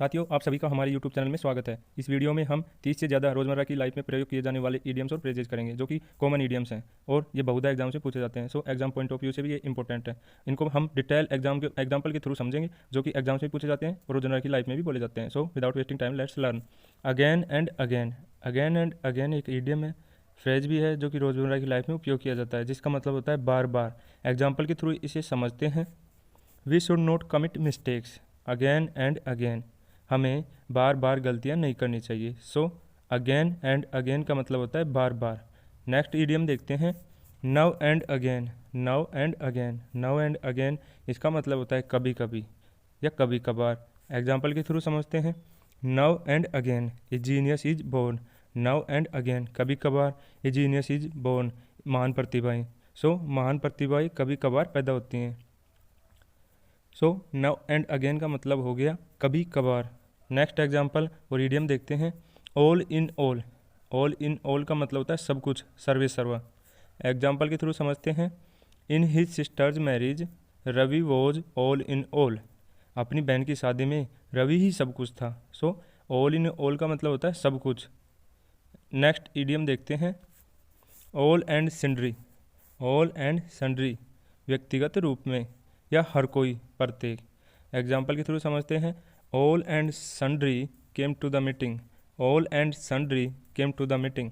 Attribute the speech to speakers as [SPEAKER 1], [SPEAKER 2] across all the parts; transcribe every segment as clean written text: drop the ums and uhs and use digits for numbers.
[SPEAKER 1] साथियों, आप सभी का हमारे YouTube चैनल में स्वागत है। इस वीडियो में हम 30 से ज़्यादा रोज़मर्रा की लाइफ में प्रयोग किए जाने वाले ईडियम्स और फ्रेजेज करेंगे, जो कि कॉमन ईडियम्स हैं और ये बहुधा एग्जाम से पूछे जाते हैं। So exam point of view से भी ये इंपॉर्टेंट है। इनको हम डिटेल एग्जाम्पल के थ्रू समझेंगे, जो कि एग्जाम से पूछे जाते हैं और रोज़मर्रा की लाइफ में भी बोले जाते हैं। So without wasting time let's learn. Again and again, again and again एक ईडियम है, फ्रेज भी है, जो कि रोज़मर्रा की लाइफ में उपयोग किया जाता है, जिसका मतलब होता है बार बार। एग्जाम्पल के थ्रू इसे समझते हैं। We should not commit mistakes again and again, हमें बार बार गलतियां नहीं करनी चाहिए। सो अगेन एंड अगेन का मतलब होता है बार बार। नेक्स्ट ईडियम देखते हैं, now and again, now and again, now and again इसका मतलब होता है कभी कभी या कभी कभार। एग्जाम्पल के थ्रू समझते हैं। Now and again a genius is born, now and again कभी कभार ए जीनियस इज बोर्न, महान प्रतिभाएं। सो महान प्रतिभाएं कभी कभार पैदा होती हैं। सो नाउ एंड अगेन का मतलब हो गया कभी कभार। नेक्स्ट एग्जाम्पल और ईडियम देखते हैं, all in all, all in all का मतलब होता है सब कुछ, सर्वे सर्वा। एग्जाम्पल के थ्रू समझते हैं। In his sister's marriage Ravi was all in all, अपनी बहन की शादी में रवि ही सब कुछ था। सो ऑल इन ऑल का मतलब होता है सब कुछ। नेक्स्ट ईडियम देखते हैं, all and sundry, all and sundry व्यक्तिगत रूप में या हर कोई, प्रत्येक। एग्जाम्पल के थ्रू समझते हैं। All and sundry came to the meeting, all and sundry came to the meeting,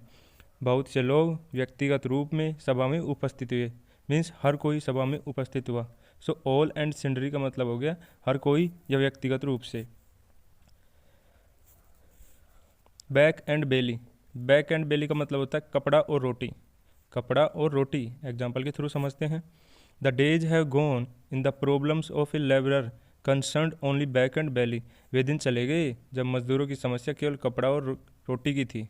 [SPEAKER 1] बहुत से लोग व्यक्तिगत रूप में सभा में उपस्थित हुए, मीन्स हर कोई सभा में उपस्थित हुआ। सो ऑल एंड सन्ड्री का मतलब हो गया हर कोई या व्यक्तिगत रूप से। Back and belly, back and belly का मतलब होता है कपड़ा और रोटी, कपड़ा और रोटी। एग्जाम्पल के थ्रू समझते हैं। The days have gone in the problems of a labourer concerned only back and belly, वे दिन चले गए जब मजदूरों की समस्या केवल कपड़ा और रोटी की थी।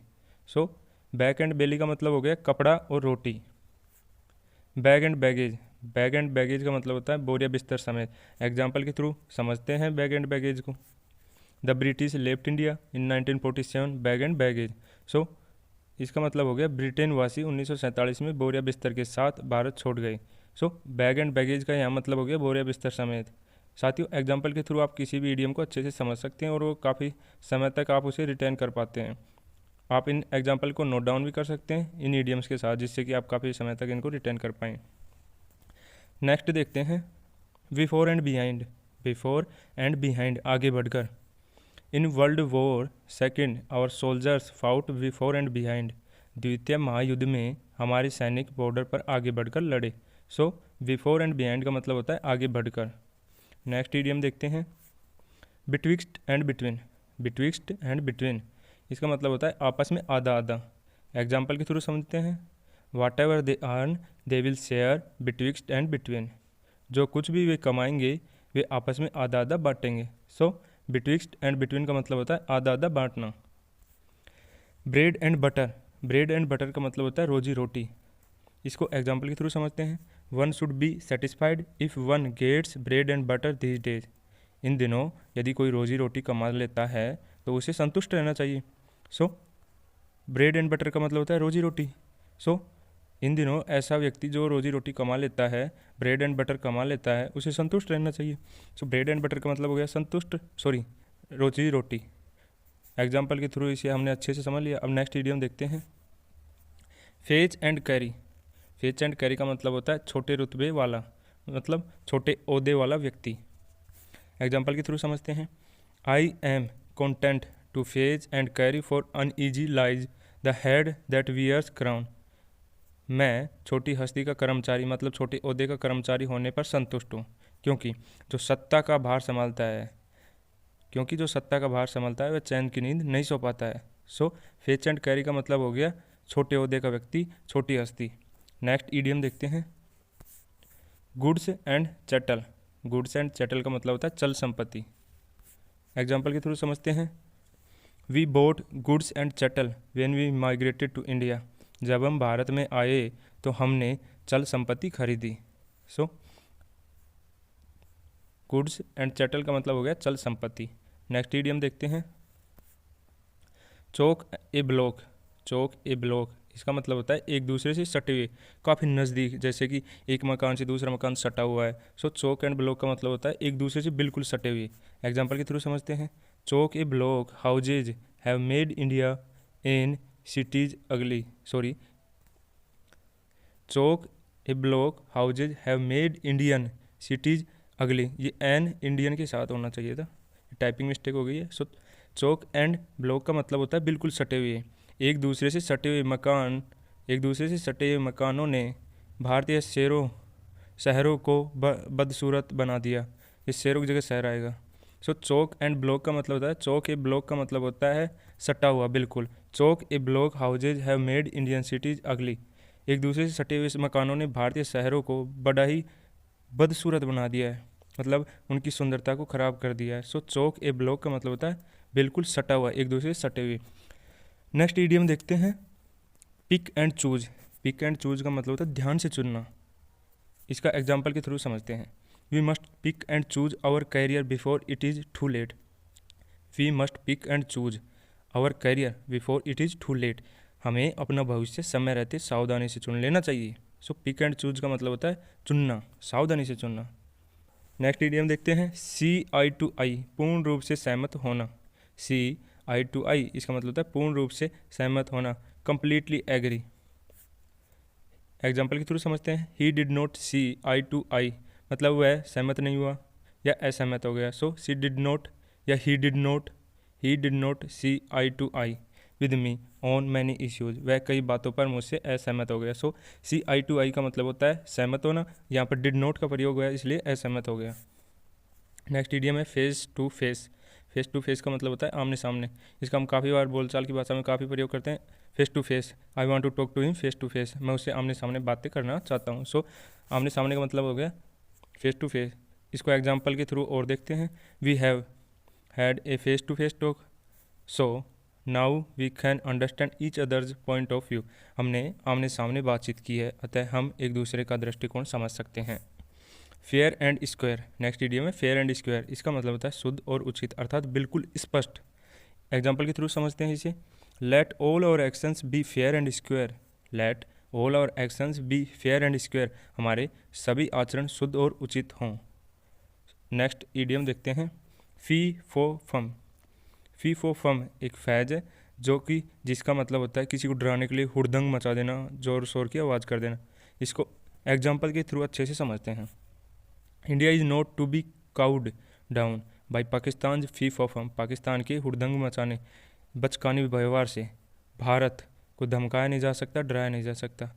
[SPEAKER 1] सो बैक एंड बेली का मतलब हो गया कपड़ा और रोटी। Bag and baggage, bag and baggage का मतलब होता है बोरिया बिस्तर समेत। एग्जाम्पल के थ्रू समझते हैं बैग एंड बैगेज को। The British left India in 1947 bag and baggage. So इसका मतलब हो गया ब्रिटेन वासी 1947 में बोरिया बिस्तर के साथ भारत छोड़ गए। सो बैग एंड बैगेज का यहाँ मतलब हो गया बोरिया बिस्तर समेत। साथियों, एग्जाम्पल के थ्रू आप किसी भी ईडियम को अच्छे से समझ सकते हैं और वो काफ़ी समय तक आप उसे रिटेन कर पाते हैं। आप इन एग्जाम्पल को नोट डाउन भी कर सकते हैं इन ईडियम्स के साथ, जिससे कि आप काफ़ी समय तक इनको रिटेन कर पाएँ। नेक्स्ट देखते हैं, before and behind, before and behind आगे बढ़कर। In world war second hour soldiers fought before and behind, द्वितीय महायुद्ध में हमारे सैनिक बॉर्डर पर आगे बढ़कर लड़े। सो बिफोर एंड बिहाइंड का मतलब होता है आगे बढ़कर। नेक्स्ट ईडियम देखते हैं, बिटविक्स्ट एंड बिटवीन, बिटविक्स्ट एंड बिटवीन इसका मतलब होता है आपस में आधा आधा। एग्जाम्पल के थ्रू समझते हैं। Whatever they earn they will share betwixt and between, जो कुछ भी वे कमाएंगे वे आपस में आधा आधा बांटेंगे। सो बिटविक्स्ट एंड बिटवीन का मतलब होता है आधा आधा बांटना। Bread and butter, bread and butter का मतलब होता है रोजी रोटी। इसको एग्जाम्पल के थ्रू समझते हैं। One should be satisfied if one gets bread and butter this days, इन दिनों यदि कोई रोजी रोटी कमा लेता है तो उसे संतुष्ट रहना चाहिए। सो ब्रेड एंड बटर का मतलब होता है रोजी रोटी। सो इन दिनों ऐसा व्यक्ति जो रोजी रोटी कमा लेता है, ब्रेड एंड बटर कमा लेता है, उसे संतुष्ट रहना चाहिए। सो ब्रेड एंड बटर का मतलब हो गया संतुष्ट, रोजी रोटी। एग्जाम्पल के थ्रू इसे हमने अच्छे से समझ लिया। अब नेक्स्ट ईडियम देखते हैं, fetch and carry, fetch and carry का मतलब होता है छोटे रुतबे वाला, मतलब छोटे ओहदे वाला व्यक्ति। एग्जाम्पल के थ्रू समझते हैं। I am content to fetch and carry for uneasy lies the head that wears crown, मैं छोटी हस्ती का कर्मचारी मतलब छोटे ओहदे का कर्मचारी होने पर संतुष्ट हूँ, क्योंकि जो सत्ता का भार संभालता है, क्योंकि जो सत्ता का भार संभालता है वह चैन की नींद नहीं सो पाता है। सो फेच एंड कैरी का मतलब हो गया छोटे ओहदे का व्यक्ति, छोटी हस्ती। नेक्स्ट ईडियम देखते हैं, goods and chattel, goods and chattel का मतलब होता है चल संपत्ति। एग्जाम्पल के थ्रू समझते हैं। We bought goods and chattel when we migrated to India, जब हम भारत में आए तो हमने चल संपत्ति खरीदी। सो गुड्स एंड चैटल का मतलब हो गया चल संपत्ति। नेक्स्ट ईडियम देखते हैं, chock a block, Chowk a block इसका मतलब होता है एक दूसरे से सटे हुए, काफ़ी नज़दीक, जैसे कि एक मकान से दूसरा मकान सटा हुआ है। सो चौक एंड ब्लॉक का मतलब होता है एक दूसरे से बिल्कुल सटे हुए। एग्जाम्पल के थ्रू समझते हैं। Chock a block houses have made India in cities ugly sorry chock a block houses have made Indian cities ugly, ये एन इंडियन के साथ होना चाहिए था, टाइपिंग मिस्टेक हो गई है। सो चौक एंड ब्लॉक का मतलब होता है बिल्कुल सटे हुए, एक दूसरे से सटे हुए मकान, एक दूसरे से सटे हुए मकानों ने भारतीय शहरों को बदसूरत बना दिया। इस शहरों की जगह शहर आएगा। सो चौक एंड ब्लॉक का मतलब होता है, चौक ए ब्लॉक का मतलब होता है सटा हुआ बिल्कुल। Chock a block houses have made Indian cities ugly, एक दूसरे से सटे हुए मकानों ने भारतीय शहरों को बड़ा ही बदसूरत बना दिया है, मतलब उनकी सुंदरता को ख़राब कर दिया है। सो चौक ए ब्लॉक का मतलब होता है बिल्कुल सटा हुआ, एक दूसरे से सटे हुए। नेक्स्ट इडियम देखते हैं, pick and choose. Pick and choose का मतलब होता है ध्यान से चुनना। इसका एग्जाम्पल के थ्रू समझते हैं। We must pick and choose our career before it is too late. We must pick and choose our career before it is too late. हमें अपना भविष्य समय रहते सावधानी से चुन लेना चाहिए। सो पिक एंड चूज का मतलब होता है चुनना, सावधानी से चुनना। नेक्स्ट इडियम देखते हैं, सी आई टू आई, पूर्ण रूप से सहमत होना। सी आई टू आई इसका मतलब होता है पूर्ण रूप से सहमत होना, कंप्लीटली एग्री। एग्जाम्पल के थ्रू समझते हैं। He did not see eye to eye, मतलब वह सहमत नहीं हुआ या असहमत हो गया। सो सी डिड नॉट या he did not see eye to eye with me on many issues, वह कई बातों पर मुझसे असहमत हो गया। सो सी आई टू आई का मतलब होता है सहमत होना, यहाँ पर डिड नॉट का प्रयोग हुआ है इसलिए असहमत हो गया। नेक्स्ट इडियम है face to face. Face to face का मतलब होता है आमने सामने। इसका हम काफ़ी बार बोलचाल की भाषा में काफ़ी प्रयोग करते हैं। Face to face, I want to talk to him face to face, मैं उससे आमने सामने बातें करना चाहता हूँ। सो आमने सामने का मतलब हो गया फेस टू फेस। इसको एग्जाम्पल के थ्रू और देखते हैं। We have had a face to face talk, so now we can understand each others point of view. हमने आमने सामने बातचीत की है, अतः हम एक दूसरे का दृष्टिकोण समझ सकते हैं। Fair and square, next idiom है फेयर एंड स्क्वायर। इसका मतलब होता है शुद्ध और उचित, अर्थात बिल्कुल स्पष्ट। एग्जाम्पल के थ्रू समझते हैं इसे। Let all our actions be fair and square. Let all our actions be fair and square, हमारे सभी आचरण शुद्ध और उचित हों। नेक्स्ट इडियम देखते हैं, फी फो फम। फी फो फम एक फैज है जो कि जिसका मतलब होता है किसी को डराने के लिए हुड़दंग मचा देना, जोर शोर की आवाज़ कर देना। इसको एग्जाम्पल के थ्रू अच्छे से समझते हैं। India is not to be cowed down by Pakistan fee fo fum. Pakistan के हुड़दंग मचाने बचकानी व्यवहार से भारत को धमकाया नहीं जा सकता, डराया नहीं जा सकता।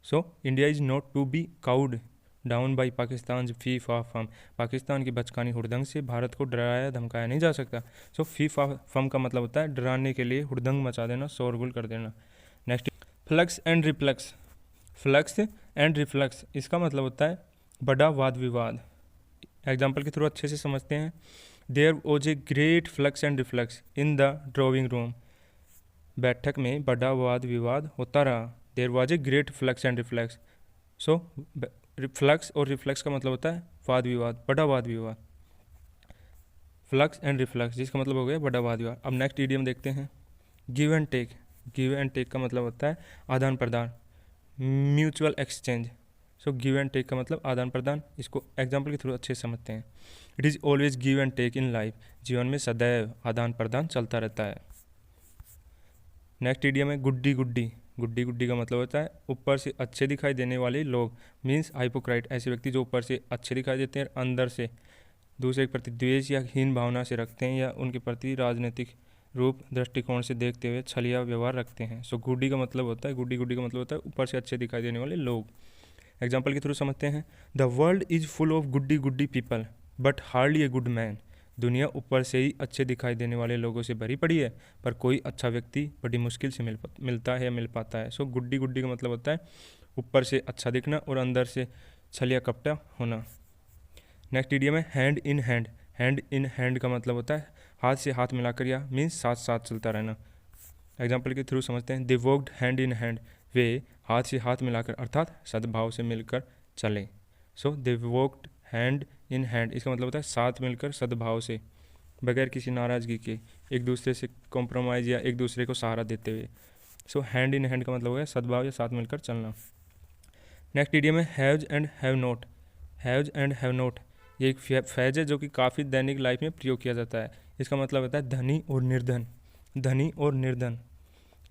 [SPEAKER 1] So India is not to be cowed down by Pakistan fee fa fum. Pakistan की बचकानी हुड़दंग से भारत को डराया धमकाया नहीं जा सकता। सो फी फा फम का मतलब होता है डराने के लिए हुड़दंग मचा देना, शोरगुल कर देना। Next flux and reflux. Flux and reflux इसका मतलब होता है बड़ा वाद विवाद। एग्जाम्पल के थ्रू अच्छे से समझते हैं। There was a great flux and reflux in the drawing room. बैठक में बड़ा वाद विवाद होता रहा। There was a great flux and reflux. So flux और रिफ्लक्स का मतलब होता है वाद विवाद, बड़ा वाद विवाद। फ्लक्स एंड रिफ्लक्स जिसका मतलब हो गया बड़ा वाद विवाद। अब नेक्स्ट इडियम देखते हैं, give and take. Give and take का मतलब होता है आदान प्रदान, mutual exchange. So give and take का मतलब आदान प्रदान। इसको एग्जाम्पल के थ्रू अच्छे से समझते हैं। It is always give and take in life. जीवन में सदैव आदान प्रदान चलता रहता है। नेक्स्ट इडियम है गुड्डी गुड्डी। गुड्डी गुड्डी का मतलब होता है ऊपर से अच्छे दिखाई देने वाले लोग, मीन्स हाइपोक्राइट, ऐसे व्यक्ति जो ऊपर से अच्छे दिखाई देते हैं अंदर से दूसरे के प्रति द्वेष या हीन भावना से रखते हैं या उनके प्रति राजनीतिक रूप दृष्टिकोण से देखते हुए छलिया व्यवहार रखते हैं। सो गुड्डी का मतलब होता है, गुड्डी गुड्डी का मतलब होता है ऊपर से अच्छे दिखाई देने वाले लोग। एग्जाम्पल के थ्रू समझते हैं। The world is full of Guddi Guddi people but hardly a good man. दुनिया ऊपर से ही अच्छे दिखाई देने वाले लोगों से भरी पड़ी है, पर कोई अच्छा व्यक्ति बड़ी मुश्किल से मिलता है या मिल पाता है। सो गुड्डी गुड्डी का मतलब होता है ऊपर से अच्छा दिखना और अंदर से छलिया कपटा होना। नेक्स्ट इडियम है hand in hand. Hand in hand का मतलब होता है हाथ से हाथ मिलाकर या मीन्स साथ साथ चलता रहना। एग्जाम्पल के थ्रू समझते हैं। दे वॉक्ड हैंड इन हैंड, वे हाथ से हाथ मिलाकर अर्थात सद्भाव से मिलकर चले। सो दे वॉक्ड हैंड इन हैंड इसका मतलब होता है साथ मिलकर सद्भाव से, बगैर किसी नाराज़गी के, एक दूसरे से कॉम्प्रोमाइज़ या एक दूसरे को सहारा देते हुए। सो हैंड इन हैंड का मतलब हो गया सद्भाव या साथ मिलकर चलना। नेक्स्ट इडियम है haves and have not. Haves and have not ये एक फ्रेज है जो कि काफ़ी दैनिक लाइफ में प्रयोग किया जाता है। इसका मतलब होता है धनी और निर्धन, धनी और निर्धन।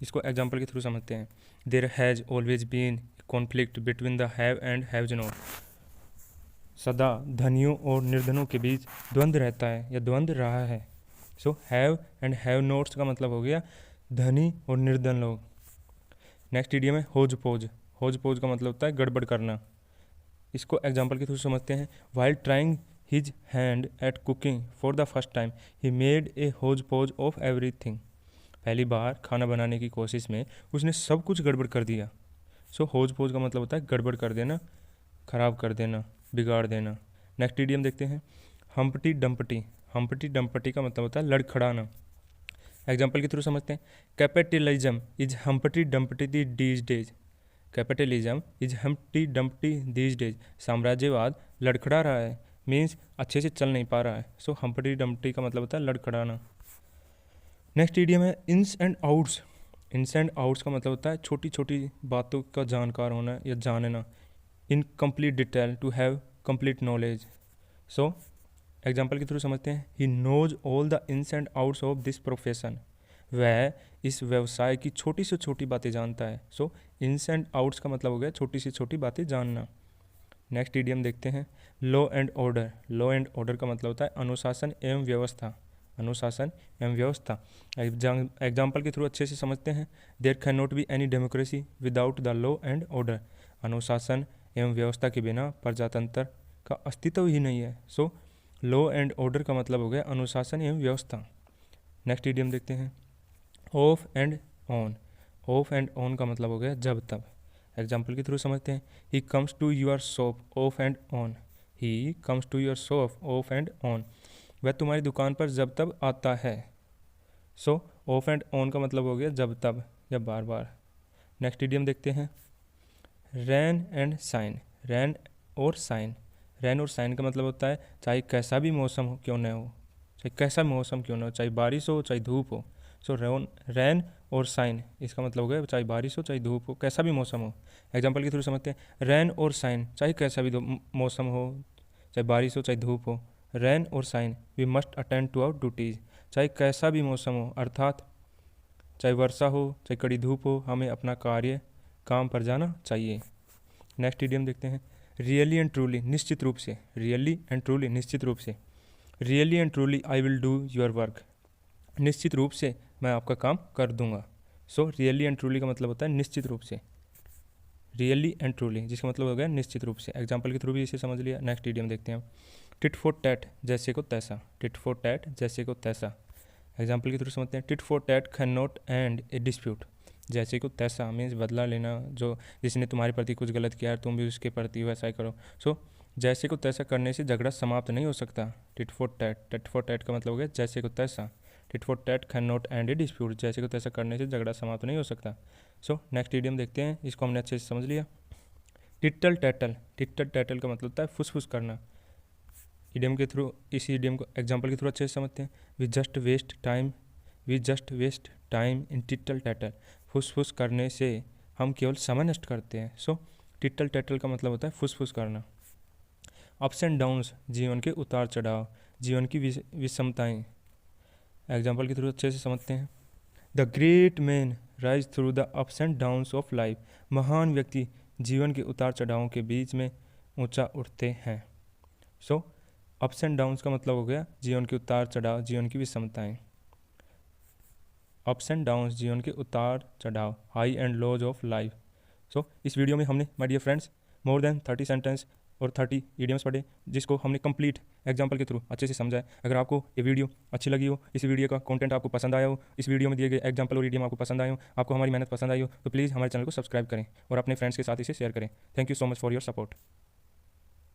[SPEAKER 1] इसको एग्जाम्पल के थ्रू समझते हैं। There has always been conflict between the have and haves not. सदा धनियों और निर्धनों के बीच द्वंद्व रहता है या द्वंद्व रहा है। So have and have notes का मतलब हो गया धनी और निर्धन लोग। नेक्स्ट इडियम है होज पोज। होज पोज का मतलब होता है गड़बड़ करना। इसको एग्जाम्पल के थ्रू समझते हैं। While trying his hand at cooking for the first time he made a hodgepodge of everything. पहली बार खाना बनाने की कोशिश में उसने सब कुछ गड़बड़ कर दिया। सो होज पोज का मतलब होता है गड़बड़ कर देना, खराब कर देना, बिगाड़ देना। नेक्स्ट इडियम देखते हैं हम्पटी डम्पटी। हम्पटी डम्पटी का मतलब होता है लड़खड़ाना। एग्जाम्पल के थ्रू समझते हैं। Capitalism is humpty dumpty these days. Capitalism is humpty dumpty these days. साम्राज्यवाद लड़खड़ा रहा है, मीन्स अच्छे से चल नहीं पा रहा है। सो हम्पटी डम्पटी का मतलब होता है लड़खड़ाना। नेक्स्ट इडियम है ins and outs. Ins and outs का मतलब होता है छोटी छोटी बातों का जानकार होना या जानना। In complete detail, to have complete knowledge. So example के थ्रू समझते हैं। He knows all the ins and outs of this profession. वह इस व्यवसाय की छोटी से छोटी बातें जानता है। सो इन्स एंड आउट्स का मतलब हो गया छोटी से छोटी बातें जानना। नेक्स्ट इडियम देखते हैं law and order. Law and order का मतलब होता है अनुशासन एवं व्यवस्था। अनुशासन एवं व्यवस्था। एग्जाम्पल के थ्रू अच्छे से समझते हैं। There can not be any democracy without the law and order. अनुशासन एवं व्यवस्था के बिना प्रजातंत्र का अस्तित्व ही नहीं है। सो लॉ एंड ऑर्डर का मतलब हो गया अनुशासन एवं व्यवस्था। नेक्स्ट इडियम देखते हैं of and on. Of and on का मतलब हो गया जब तब। एग्जाम्पल के थ्रू समझते हैं। He comes to your shop off and on. He comes to your shop off and on. वह तुम्हारी दुकान पर जब तब आता है। सो ऑफ एंड ऑन का मतलब हो गया जब तब या बार बार। नेक्स्ट इडियम देखते हैं रैन एंड साइन। रैन और साइन। रैन और साइन का मतलब होता है चाहे कैसा भी मौसम हो क्यों न हो, चाहे कैसा मौसम क्यों न हो, चाहे बारिश हो चाहे धूप हो। सो रैन और साइन इसका मतलब हो गया चाहे बारिश हो चाहे धूप हो, कैसा भी मौसम हो। एग्जाम्पल के थ्रू समझते हैं। रैन और साइन चाहे कैसा भी मौसम हो, चाहे बारिश हो चाहे धूप हो। रैन और shine we must attend to our duties. चाहे कैसा भी मौसम हो, अर्थात चाहे वर्षा हो चाहे कड़ी धूप हो, हमें अपना काम पर जाना चाहिए। नेक्स्ट इडियम देखते हैं रियली एंड ट्रूली। निश्चित रूप से। रियली एंड ट्रूली निश्चित रूप से। Really and truly I will do your work. निश्चित रूप से मैं आपका काम कर दूंगा। सो रियली एंड ट्रूली का मतलब होता है निश्चित रूप से। रियली एंड ट्रूली जिसका मतलब हो गया निश्चित रूप से। एग्जाम्पल के थ्रू भी इसे समझ लिया। नेक्स्ट इडियम देखते हैं टिट फॉर टैट जैसे को तैसा। टिट फॉर टैट जैसे को तैसा। एग्जाम्पल के थ्रू समझते हैं। Tit for tat can not and A dispute. जैसे को तैसा मीन्स बदला लेना, जो जिसने तुम्हारे प्रति कुछ गलत किया है तुम भी उसके प्रति वैसा ही करो। सो जैसे को तैसा करने से झगड़ा समाप्त नहीं हो सकता। Tit for tat. Tit for tat का मतलब हो गया जैसे को तैसा। Tit for tat can not and A dispute. जैसे को तैसा करने से झगड़ा समाप्त नहीं हो सकता। सो नेक्स्ट इडियम देखते हैं। इसको हमने अच्छे से समझ लिया। टिट्टल टैटल। टिट्टल टैटल का मतलब होता है फुसफुस करना। इडियम के थ्रू इसी इडियम को एग्जाम्पल के थ्रू अच्छे से समझते हैं। We just waste time in tittle tattle. फुसफुस करने से हम केवल समय नष्ट करते हैं। सो टिट्टल टैटल का मतलब होता है फुसफुस करना। अप्स एंड डाउन्स जीवन के उतार चढ़ाव, जीवन की विषमताएं। एग्जाम्पल के थ्रू अच्छे से समझते हैं। The great man rise through the ups and downs of life. महान व्यक्ति जीवन के उतार चढ़ावों के बीच में ऊंचा उठते हैं। सो अप्स एंड डाउन्स का मतलब हो गया जीवन के उतार चढ़ाव, जीवन की विषमताएं। अप्स एंड डाउन्स जीवन के उतार चढ़ाव, highs and lows of life. So इस वीडियो में हमने my dear friends more than 30 sentence और 30 इडियम्स पढ़े, जिसको हमने कंप्लीट एग्जाम्पल के थ्रू अच्छे से समझा है। अगर आपको ये वीडियो अच्छी लगी हो, इस वीडियो का कंटेंट आपको पसंद आया हो, इस वीडियो में दिए गए एग्जाम्पल और इडियम आपको पसंद आए हो, आपको हमारी मेहनत पसंद आई हो, तो प्लीज़ हमारे चैनल को सब्सक्राइब करें और अपने फ्रेंड्स के साथ इसे शेयर करें। Thank you so much for your support.